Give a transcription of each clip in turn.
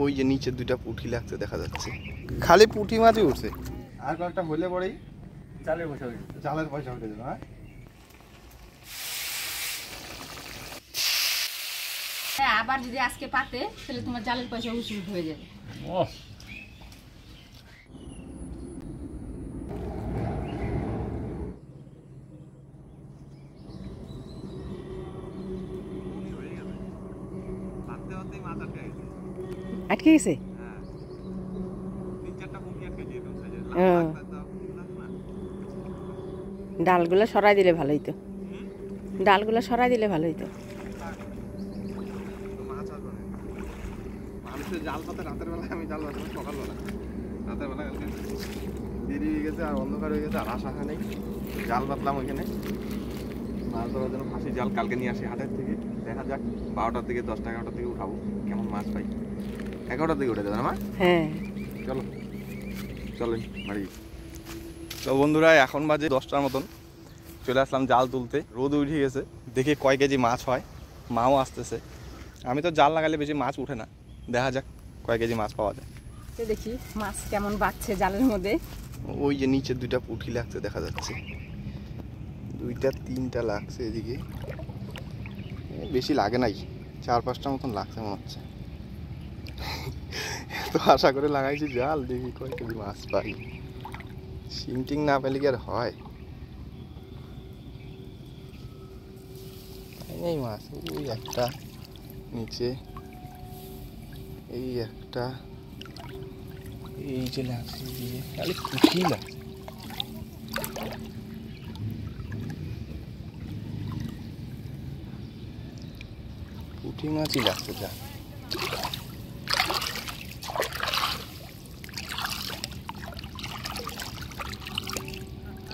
ওই যে নিচে দুইটা পুঁটি লাগছে দেখা যাচ্ছে, খালি পুঁটি মাছই উঠছে। আর কয়েকটা হলে পরেই জালের পয়সা উঠে যাবে। হ্যাঁ, আবার যদি আজকে পাতে তাহলে তোমার জালের পয়সা উসুল হয়ে যাবে। আটকে গেছে? ডালগুলো সরাই দিলে ভালো হইতো, ডালগুলো সরাই দিলে ভালো হইতো। জাল পাতে রাতের বেলায়, আমি জাল পাতে সকালবেলা, রাতের বেলা দেরি হয়ে গেছে আর অন্ধকার হয়ে গেছে আর আশা নেই। জাল পাতলাম ওইখানে মাছ ধরার জন্য, ফাঁসি জাল কালকে নিয়ে আসি হাটের থেকে। দেখা যাক 12টার দিকে 10টা 11টার দিকে উঠাবো, কেমন মাছ পাই। 11টার দিকে উঠে যাবে না মা? হ্যাঁ চলো চলেন বাড়ি। তো বন্ধুরা এখন বাজে 10টার মতন, চলে আসলাম জাল তুলতে। রোদ উঠে গেছে, দেখি কয় কেজি মাছ হয়। মাও আসতেছে। আমি তো জাল লাগালে বেশি মাছ উঠে না, দেখা যাক কয় কেজি মাছ পাওয়া যায়। দেখি মাছ কেমন বাড়ছে জালের মধ্যে। ওই যে নিচে দুইটা পুঁটি লাগছে দেখা যাচ্ছে, 2টা 3টা লাগছে এদিকে, বেশি লাগে নাই, 4-5টা মতন লাগছে মনে হচ্ছে। তো আশা করে লাগাইছি জাল, দেখি কয় কেজি মাছ পাই। শিং না পেলে কি আর হয়? এই মাছ, ওই একটা নিচে, এই একটা, এই যে লাগছে দিয়ে খালি পুঁটি লাগছে। পুঁটি মাছই লাগছে যা।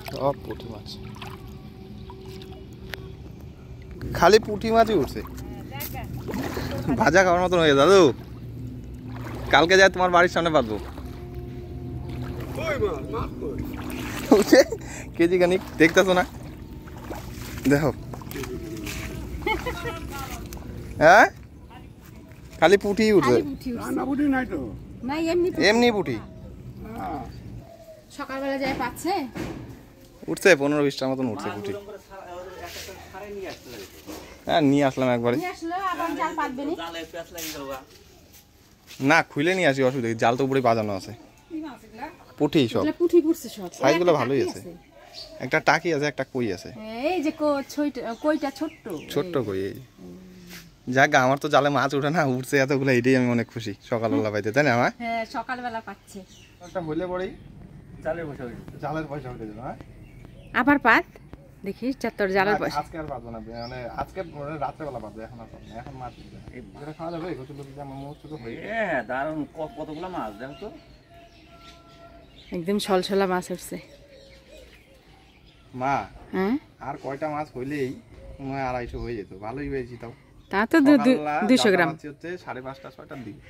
সব পুঁটি মাছ, খালি পুঁটি মাছই উঠছে। ভাজা খাওয়ার মতন হয়ে দাদু, কালকে যাই তোমার বাড়ির সামনে পাবো কেজি খানিক, দেখতেছো না? দেখো, হ্যাঁ খালি পুঁটি উঠছে, এমনি পুঁটি। সকালবেলা যায় পাচ্ছে, উঠছে 15-20টার মতন উঠছে পুঁটি। হ্যাঁ নিয়ে আসলাম একবারে, না খুলে নিয়ে আসি, অসুবিধা। জাল তো উপরে বাজানো আছে, পুঁটি সব, সাইজগুলো ভালোই আছে। একটা টাকি আছে, একটা কই আছে, এই যে কইটা ছোট্ট ছোট্ট কই। এই যাক, আমার তো জালে মাছ ওঠে না, উঠছে এতগুলো, এটাই আমি অনেক খুশি সকালবেলা পাইতে, তাই না? আমার হ্যাঁ সকালবেলা পাচ্ছে। একটা হলে পরেই জালের পয়সা উঠে যাবে। হ্যাঁ আবার পাত দেখিস তোর জালের পয়সা। আজকে আর পাবো না, মানে আজকে রাত্রে বেলা পাবো, এখন আর পাবো না। এখন মাছ যেটা খাওয়া যাবে এগুলো যদি আমার মুখ শুধু হয়ে যায়। হ্যাঁ দারুণ, কতগুলো মাছ দেখো তো, একদম ছলছলা মাছ উঠছে। মা হ্যাঁ আর কয়টা মাছ হইলেই মনে হয় 250 হয়ে যেত, ভালোই হয়েছি। তাও তা তো 200 গ্রাম হচ্ছে 5:30 6টার দিকে।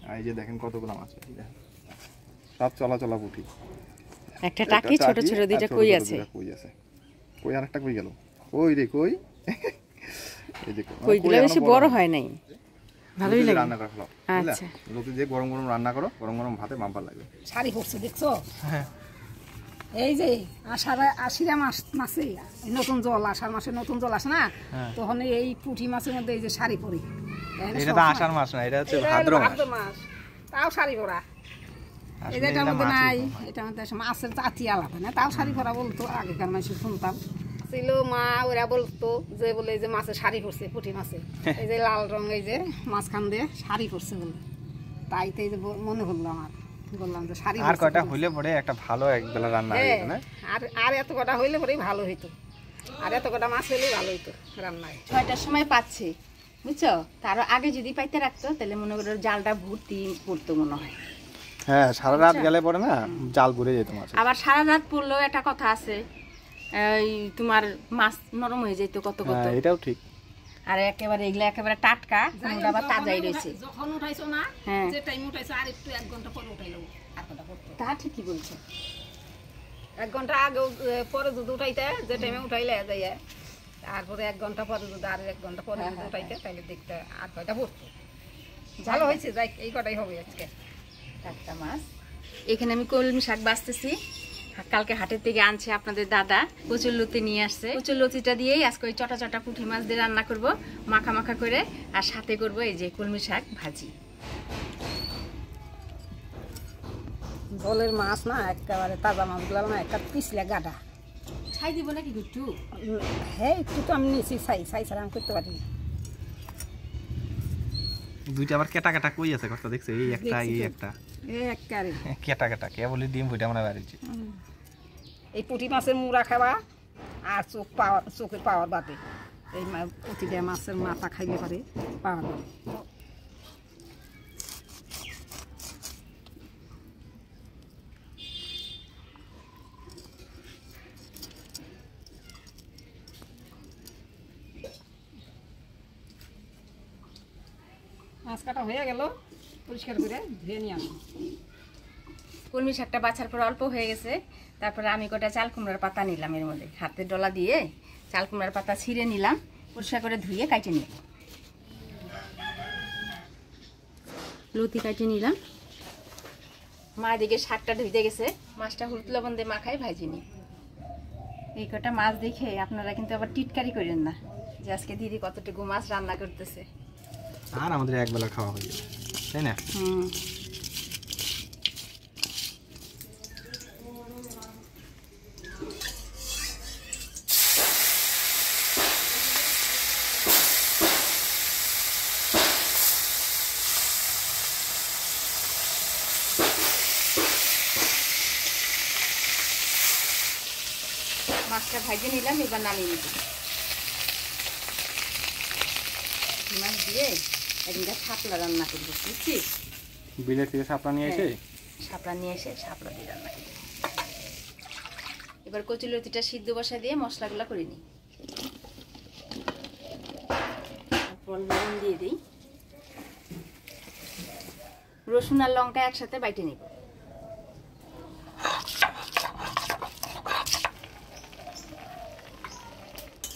আর এই যে দেখেন কতগুলো মাছ হয়েছে, সব চলা পুঁটি। একটা টাকি, ছোট ছোট দুইটা কই আছে। কই আর একটা কই গেল, কই রে কই। এই যে কইগুলো বেশি বড় হয় নাই, ভালোই লাগে রান্না করে ফেলো। আচ্ছা লোকে যে গরম গরম রান্না করো, গরম গরম ভাতে বাম্পার লাগবে। শাড়ি পরছে দেখছো? হ্যাঁ এই যে আষাঢ়ে মাসে নতুন জল, আষাঢ় মাসে নতুন জল আসে না, তখন এই পুঁটি মাছের মধ্যে এই যে শাড়ি পরি। এটা তো আষাঢ় মাস না, এটা হচ্ছে ভাদ্র মাস, তাও শাড়ি পরা। এটার মধ্যে নাই, এটার মধ্যে মাছের জাতি আলাদা না, তাও শাড়ি পরা বলতো আগেকার মানুষ শুনতাম। ছিল মা ওরা বলতো যে বলে এই যে মাছের শাড়ি পরছে, পুঁটি মাছে এই যে লাল রং, এই যে মাঝখান দিয়ে শাড়ি পরছে বলে, তাই তো এই যে মনে হলো আমার, বললাম যে শাড়ি। আর কয়টা হইলে পরে একটা ভালো একবেলা রান্না হয়ে যেত না? আর এত কটা হইলে পরেই ভালো হইতো, আর এত কটা মাছ হইলেই ভালো হইতো রান্নায়। 6টার সময় পাচ্ছে, বুঝছো? তার আগে যদি পাইতে রাখতো তাহলে মনে করো জালটা ভর্তি পড়তো মনে হয়। হ্যাঁ সারা রাত গেলে পরে না জাল ঘুরে যেত মাছ। আবার সারা রাত পড়লেও একটা কথা আছে, এই তোমার মাছ নরম হয়ে যেত কত কত। এটাও ঠিক। আর একেবারে এগুলা একেবারে টাটকা, কোনটা আবার তাজাই রয়েছে। যখন উঠাইছো না, যে টাইম উঠাইছো আর একটু 1 ঘন্টা পরে উঠাইলো, আর কটা পড়তো। তা ঠিকই বলছো, 1 ঘন্টা আগে পরে যদি উঠাইতে, যে টাইমে উঠাইলে যাইয়া, তারপরে 1 ঘন্টা পরে যদি আর 1 ঘন্টা পরে যদি উঠাইতে, তাহলে দেখতে আর কয়টা পড়তো। ভালো হয়েছে, যাই এই কটাই হবে আজকে টাটকা মাছ। এখানে আমি কলমি শাক বাছতেছি, কালকে হাটের থেকে আনছে আপনাদের দাদা, কচুর লতি নিয়ে আসছে। কচুর লতিটা দিয়েই আজকে ওই চটা চটা পুঁটি মাছ দিয়ে রান্না করব, মাখা মাখা করে, আর সাথে করব এই যে কলমি শাক ভাজি। জলের মাছ না একেবারে তাজা মাছগুলো না একটা পিছলে গাডা। ছাই দিব নাকি একটু? হ্যাঁ একটু তো আমি নিয়েছি, ছাই ছাড়া আমি করতে পারি। দুইটা আবার কেটা কেটা কই আছে কথা দেখছো, এই একটা এই একটা, এই একেবারে কেটা কেটা কে বলি ডিম ফুটা মনে বাড়িছে। এই পুঁটি মাছের মুড়া খাওয়া আর চোখ পাওয়ার, চোখের পাওয়ার বাদে এই প্রতিটা মাছের মাথা খাইলে পারে পাওয়ার বাদে। মাছ কাটা হয়ে গেল, পরিষ্কার করে ধুয়ে নিয়ে আসবো। কলমি শাকটা বাছার পর অল্প হয়ে গেছে, তারপরে আমি কটা চাল কুমড়ার পাতা নিলাম, এর মধ্যে হাতে ডলা দিয়ে চাল কুমড়ার পাতা ছিঁড়ে নিলাম, পরিষ্কার করে ধুয়ে কাটে নিলাম। লতি কাটে নিলাম। মা এদিকে শাকটা ধুইতে গেছে, মাছটা হলুদ লবণ দিয়ে মাখাই ভাজি নি। এই কটা মাছ দেখে আপনারা কিন্তু আবার টিটকারি করেন না যে আজকে দিদি কতটুকু মাছ রান্না করতেছে। আর আমাদের একবেলা খাওয়া হয়ে যাবে, তাই না? মাছটা ভাজে নিলাম, এবার নামিয়ে নিব। মাছ দিয়ে একদিনটা শাপলা রান্না করবো, বুঝছিস? বিলের থেকে শাপলা নিয়ে এসে শাপলা নিয়ে এসে শাপলা দিয়ে রান্না করবো। এবার কচুর লতিটা সিদ্ধ বসা দিয়ে মশলাগুলো করে নিই। তারপর লবণ দিয়ে দিই, রসুন আর লঙ্কা একসাথে বাইটে নিব।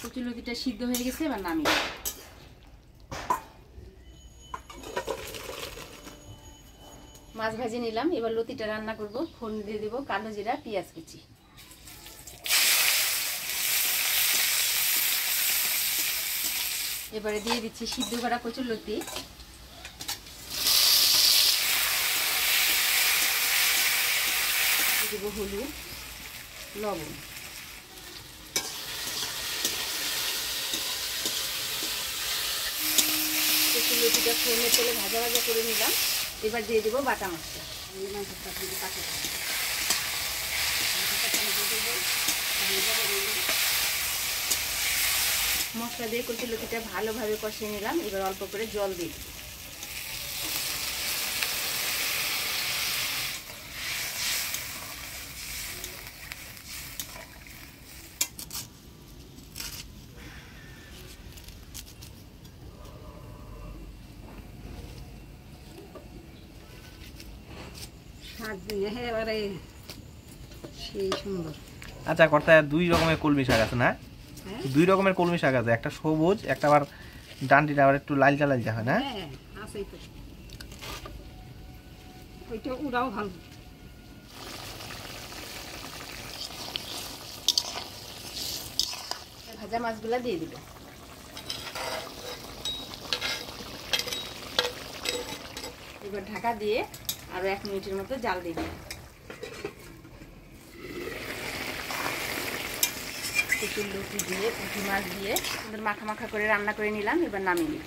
কচুর লতিটা সিদ্ধ হয়ে গেছে, এবার নামিয়ে মাছ ভাজি নিলাম। এবার লতিটা রান্না করব, ফোড়ন দিয়ে দেবো কালো জিরা পেঁয়াজ কুচি। এবারে দিয়ে দিচ্ছি সিদ্ধ করা কচুর লতি, দেব হলুদ লবণ। কচুর লতিটা ফোড়নের তেলে ভাজা ভাজা করে নিলাম। এবার দিয়ে দেবো বাটা মশলা। মশলা দিয়ে কচুর লতিটা ভালোভাবে কষিয়ে নিলাম। এবার অল্প করে জল দিয়ে দেবো। শাক দিয়ে এবারে সেই সুন্দর। আচ্ছা কর্তা, দুই রকমের কলমি শাক আছে না? হ্যাঁ দুই রকমের কলমি শাক আছে, একটা সবুজ, একটা আবার ডান্ডিটা আবার একটু লালচা লালচা হয় না? হ্যাঁ আছেই তো, ওইটা ওরাও ভালো। ভাজা মাছগুলা দিয়ে দিল। এবার ঢাকা দিয়ে আরো 1 মিনিটের মতো জাল দিয়ে দিই। কচুর লতি দিয়ে পুঁটি মাছ দিয়ে সুন্দর মাখা মাখা করে রান্না করে নিলাম। এবার নামিয়ে নিব।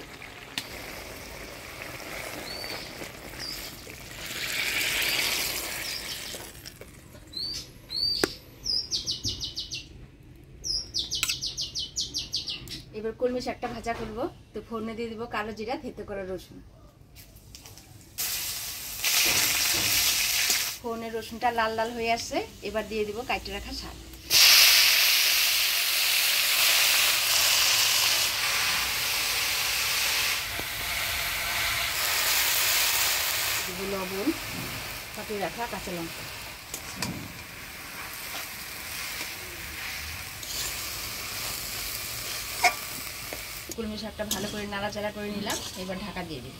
এবার কলমি শাকটা ভাজা করব, তো ফোড়নে দিয়ে দিব কালো জিরা, থেতো করা রসুন। ফোড়নের রসুনটা লাল লাল হয়ে আসছে, এবার দিয়ে দিব কাটে রাখা শাক। লবণ, কাটে রাখা কাঁচা লঙ্কা। কলমি শাকটা ভালো করে নাড়াচাড়া করে নিলাম। এবার ঢাকা দিয়ে দিব।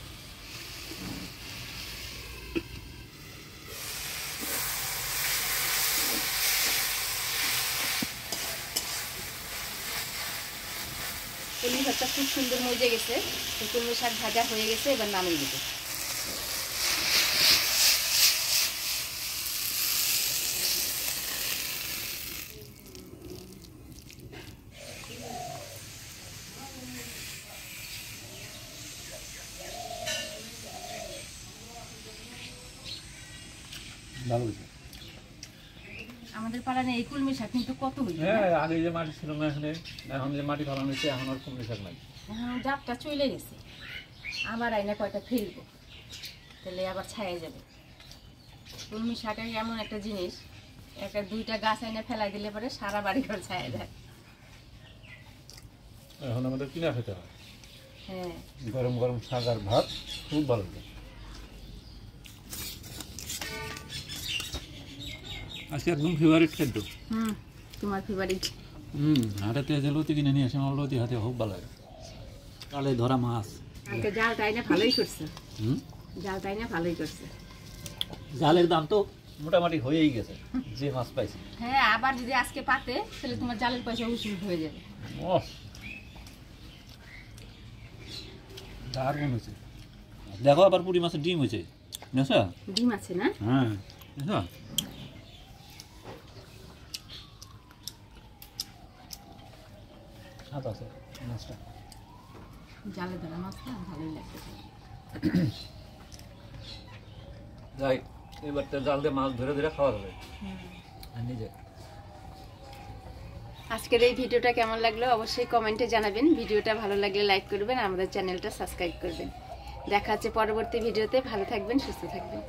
শাকটা খুব সুন্দর মজে গেছে। কলমি শাক ভাজা হয়ে গেছে, এবার নামিয়ে দেবো। ভালো হয়েছে। আমাদের পাড়ায় এই কলমি শাক কিন্তু কত হয়েছে। হ্যাঁ, আগে যে মাটি ছিল না এখানে, এখন যে মাটি ফেলানো হয়েছে, এখন আর কলমি শাক নাই। এখন জাতটা চলে গেছে, আবার আইনা কয়টা ফেলবো, তাহলে আবার ছায়া যাবে। কলমি শাক এমন একটা জিনিস, একটা দুইটা গাছ আইনা ফেলাই দিলে পরে সারা বাড়ি ঘর ছায়া যায়। এখন আমাদের কিনা খেতে হয়। হ্যাঁ, গরম গরম শাক আর ভাত খুব ভালো লাগে। আজকে একদম ফেভারিট খাদ্য। তোমার ফেভারিট। হাটেতে যে লতি কিনে নিয়ে আসে, আমার লতি হাতে খুব ভালো লাগে। কালে ধরা মাছ, কালকে জালটা আইনা ভালোই করছে। জালটা আইনা ভালোই করছে। জালের দাম তো মোটামুটি হয়েই গেছে, যে মাছ পাইছি। হ্যাঁ, আবার যদি আজকে পাতে, তাহলে তোমার জালের পয়সা উসুল হয়ে যাবে। দারুণ হয়েছে। দেখো, আবার পুঁটি মাছের ডিম হয়েছে, বুঝছো? ডিম আছে না? হ্যাঁ, বুঝছো? হাত আছে মাছটা। জালে ধরা মাছটা ভালোই লাগবে। যাই, এবার তো জাল দিয়ে মাছ ধরে ধরে খাওয়া যাবে। আর নিজে আজকের এই ভিডিওটা কেমন লাগলো অবশ্যই কমেন্টে জানাবেন। ভিডিওটা ভালো লাগলে লাইক করবেন, আমাদের চ্যানেলটা সাবস্ক্রাইব করবেন। দেখা হচ্ছে পরবর্তী ভিডিওতে। ভালো থাকবেন, সুস্থ থাকবেন।